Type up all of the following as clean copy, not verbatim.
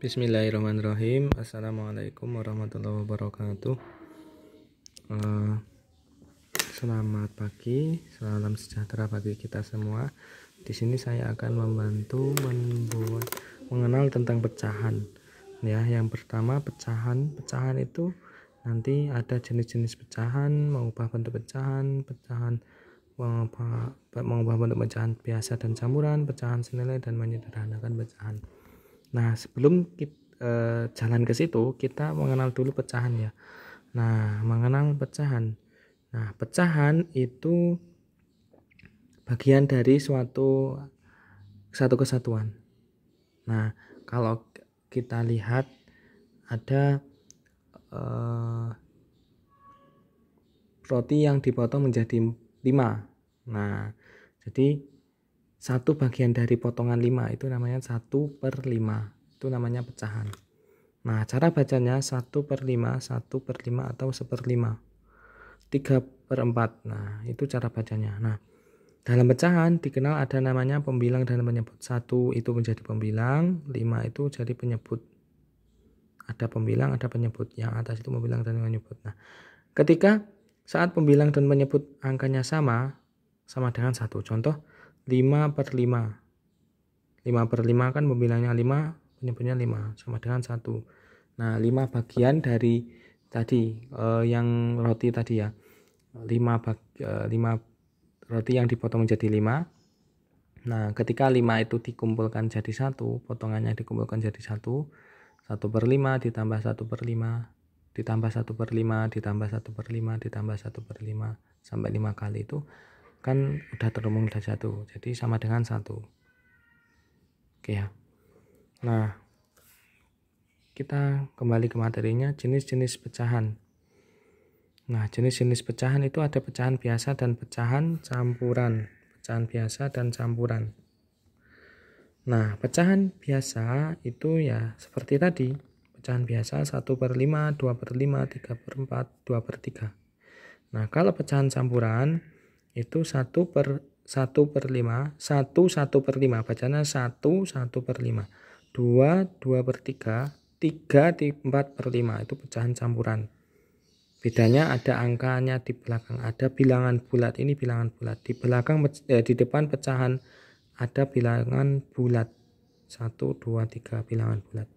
Bismillahirrahmanirrahim. Assalamualaikum warahmatullahi wabarakatuh. Selamat pagi, salam sejahtera bagi kita semua. Di sini saya akan membantu mengenal tentang pecahan. Ya, yang pertama pecahan. Pecahan itu nanti ada jenis-jenis pecahan, mengubah bentuk pecahan, mengubah bentuk pecahan biasa dan campuran, pecahan senilai dan menyederhanakan pecahan. Nah, sebelum kita jalan ke situ, kita mengenal dulu pecahan ya. Nah, mengenal pecahan. Nah, pecahan itu bagian dari satu kesatuan. Nah, kalau kita lihat ada roti yang dipotong menjadi 5. Nah, jadi satu bagian dari potongan 5 itu namanya 1/5, itu namanya pecahan. Nah, cara bacanya 1/5, 1/5 atau 1/5, 3/4. Nah, itu cara bacanya. Nah, dalam pecahan dikenal ada namanya pembilang dan penyebut. 1 itu menjadi pembilang, 5 itu jadi penyebut. Ada pembilang, ada penyebut. Yang atas itu pembilang dan penyebut. Nah, ketika saat pembilang dan penyebut angkanya sama dengan 1. Contoh 5/5. 5/5 kan pembilangnya 5, penyebutnya 5, sama dengan 1. Nah, 5 bagian dari tadi yang roti tadi ya. 5 roti yang dipotong menjadi 5. Nah, ketika 5 itu dikumpulkan jadi 1, potongannya dikumpulkan jadi 1, 1/5 ditambah 1/5 ditambah 1/5 ditambah 1/5 ditambah 1/5 sampai 5 kali itu kan udah terhubung dari 1, jadi sama dengan 1. Oke ya. Nah, kita kembali ke materinya, jenis-jenis pecahan. Nah, jenis-jenis pecahan itu ada pecahan biasa dan pecahan campuran. Pecahan biasa dan campuran. Nah, pecahan biasa itu ya seperti tadi. Pecahan biasa 1/5, 2/5, 3/4, 2/3. Nah, kalau pecahan campuran itu 1/5, 1/5, bacanya 1/5, 2 2/3, 3 4/5, itu pecahan campuran. Bedanya ada angkanya di belakang, ada bilangan bulat, ini bilangan bulat. Di belakang di depan pecahan ada bilangan bulat. 1 2 3 bilangan bulat.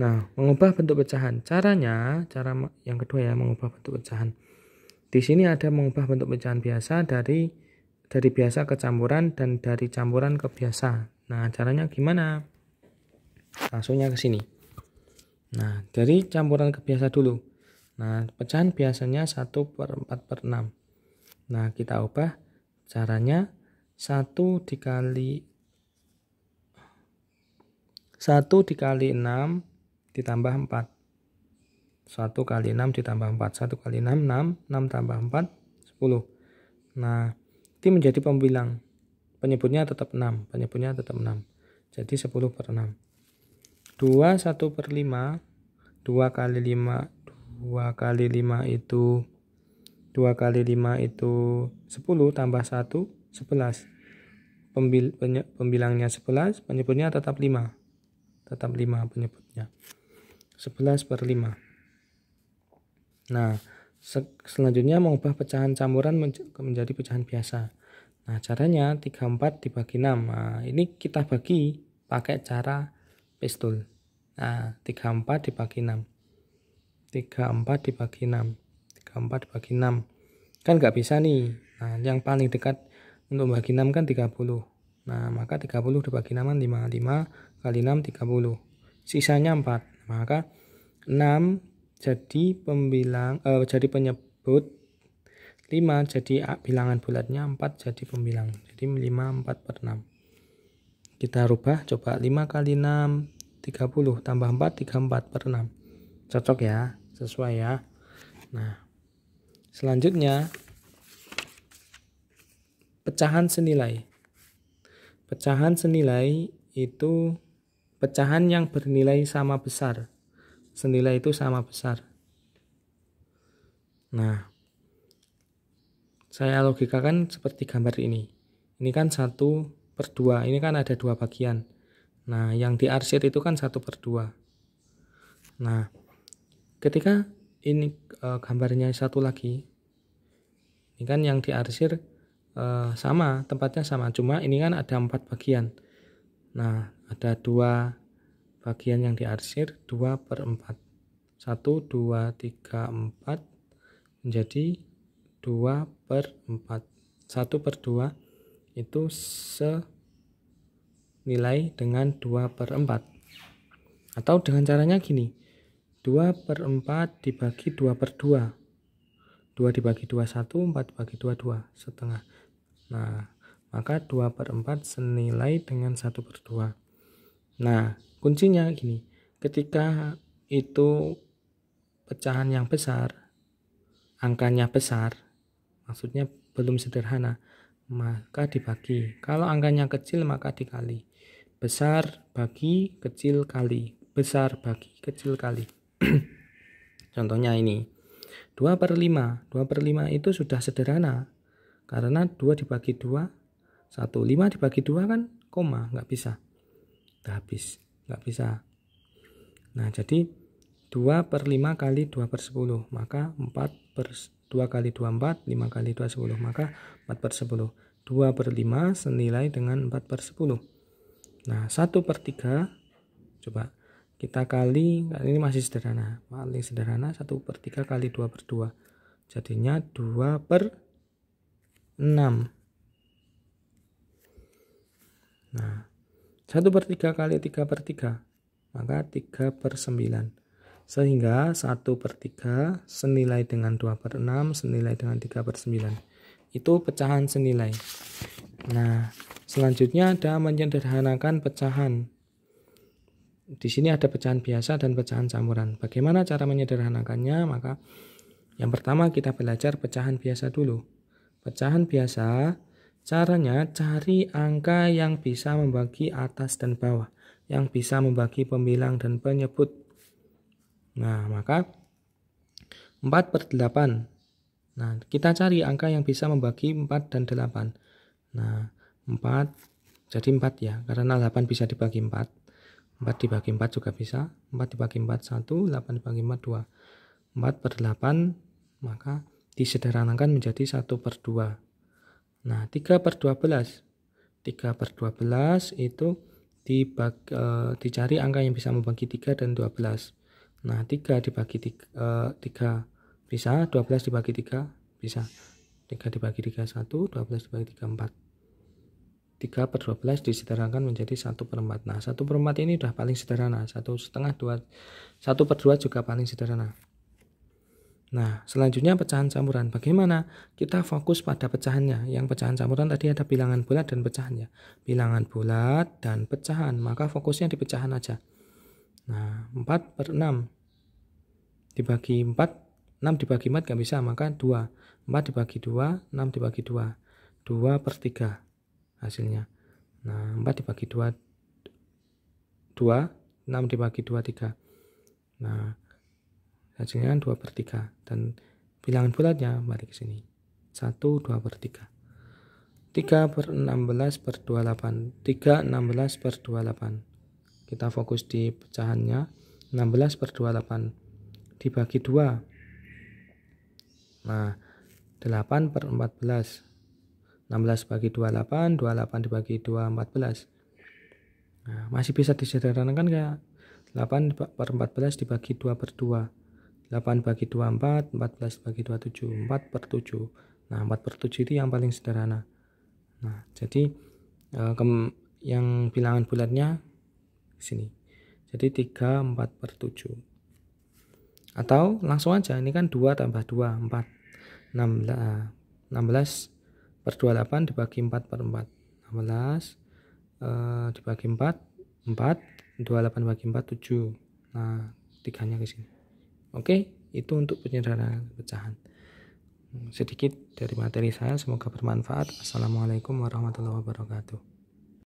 Nah, mengubah bentuk pecahan. Cara yang kedua ya, mengubah bentuk pecahan. Di sini ada mengubah bentuk pecahan biasa dari biasa ke campuran dan dari campuran ke biasa. Nah, caranya gimana? Langsungnya ke sini. Nah, dari campuran ke biasa dulu. Nah, pecahan biasanya 1/4/6. Nah, kita ubah caranya 1 dikali 6 ditambah 4. 1 kali 6 ditambah 4. 1 kali 6, 6. 6 tambah 4, 10. Nah, ini menjadi pembilang. Penyebutnya tetap 6. Jadi 10/6. 2 1/5. 2 kali 5 itu 10 tambah 1, 11. Pembilangnya 11, penyebutnya tetap 5. Tetap 5 penyebutnya. 11/5. Nah, selanjutnya mengubah pecahan campuran menjadi pecahan biasa. Nah, caranya 34 dibagi 6. Nah, ini kita bagi pakai cara pistol. Nah, 34 dibagi 6. 34 dibagi 6. 34 dibagi 6. Kan nggak bisa nih. Nah, yang paling dekat untuk bagi 6 kan 30. Nah, maka 30 dibagi 6 5. 5 kali 6 30. Sisanya 4. Maka 6 jadi jadi penyebut, 5 jadi bilangan bulatnya, 4 jadi pembilang. Jadi 5 4/6. Kita rubah coba 5 kali 6 30 tambah 4 34/6. Cocok ya, sesuai ya. Nah, selanjutnya pecahan senilai. Pecahan senilai itu pecahan yang bernilai sama besar. Senilai itu sama besar. Nah, saya logikakan seperti gambar ini. Ini kan 1/2. Ini kan ada 2 bagian. Nah, yang diarsir itu kan 1/2. Nah, ketika ini gambarnya satu lagi, ini kan yang diarsir sama, tempatnya sama, cuma ini kan ada 4 bagian. Nah, ada 2 bagian yang diarsir, 2/4. 1, 2, 3, 4 menjadi 2/4. 1/2 itu senilai dengan 2/4. Atau dengan caranya gini, 2/4 dibagi 2/2. 2 dibagi 2 1, 4 dibagi 2 2, setengah. Nah, maka 2/4 senilai dengan 1/2. Nah, kuncinya gini, ketika itu pecahan yang besar, angkanya besar, maksudnya belum sederhana, maka dibagi. Kalau angkanya kecil maka dikali. Besar bagi kecil kali, besar bagi kecil kali. Contohnya ini 2/5. 2/5 itu sudah sederhana, karena 2 dibagi 2 1, 5 dibagi 2 kan koma, nggak bisa, udah habis, nggak bisa. Nah, jadi 2/5 kali 2/10, maka 2 kali 2 4, 5 kali 2 10, maka 4/10. 2/5 senilai dengan 4/10. Nah, 1/3 coba kita kali ini masih sederhana, paling sederhana 1/3 kali 2/2, jadinya 2/6. Nah, 1/3 kali 3/3, maka 3/9. Sehingga 1/3 senilai dengan 2/6 senilai dengan 3/9. Itu pecahan senilai. Nah, selanjutnya ada menyederhanakan pecahan. Di sini ada pecahan biasa dan pecahan campuran. Bagaimana cara menyederhanakannya? Maka yang pertama kita belajar pecahan biasa dulu. Pecahan biasa, caranya cari angka yang bisa membagi atas dan bawah, yang bisa membagi pembilang dan penyebut. Nah, maka 4/8. Nah, kita cari angka yang bisa membagi 4 dan 8. Nah, 4 jadi 4 ya, karena 8 bisa dibagi 4. 4 dibagi 4 juga bisa. 4 dibagi 4 1, 8 dibagi 4 2. 4/8 maka disederhanakan menjadi 1/2. Nah, 3/12. 3/12 itu dicari angka yang bisa membagi 3 dan 12. Nah, 3 dibagi 3 bisa, 12 dibagi 3 bisa. 3 dibagi 3 1, 12 dibagi 3 4. 3/12 disederhanakan menjadi 1/4. Nah, 1/4 ini udah paling sederhana. 1/2, 2, 1/2 juga paling sederhana. Nah, selanjutnya pecahan campuran. Bagaimana? Kita fokus pada pecahannya. Yang pecahan campuran tadi ada bilangan bulat dan pecahannya. Bilangan bulat dan pecahan, maka fokusnya di pecahan aja. Nah, 4/6 dibagi 4, 6 dibagi 4 gak bisa, maka 2. 4 dibagi 2, 6 dibagi 2, 2/3 hasilnya. Nah, 4 dibagi 2, 2, 6 dibagi 2, 3. Nah, hasilnya 2/3. Dan bilangan bulatnya balik ke sini. 1, 2/3. 3/16/28. 3/16/28. Kita fokus di pecahannya. 16/28 dibagi 2. Nah, 8/14. 16 bagi 28, 28 dibagi 2, 14. Nah, masih bisa disederhanakan kayak 8/14 dibagi 2/2. 8 bagi 2, 4, 14 bagi 2, 7, 4/7. Nah, 4/7 itu yang paling sederhana. Nah, jadi yang bilangan bulatnya sini. Jadi 3, 4/7. Atau langsung aja, ini kan 2 tambah 2, 4. 16/28 dibagi 4/4. 16 dibagi 4, 4. 28 bagi 4, 7. Nah, 3-nya ke sini. Oke, itu untuk penyederhanaan pecahan. Sedikit dari materi saya, semoga bermanfaat. Assalamualaikum warahmatullahi wabarakatuh.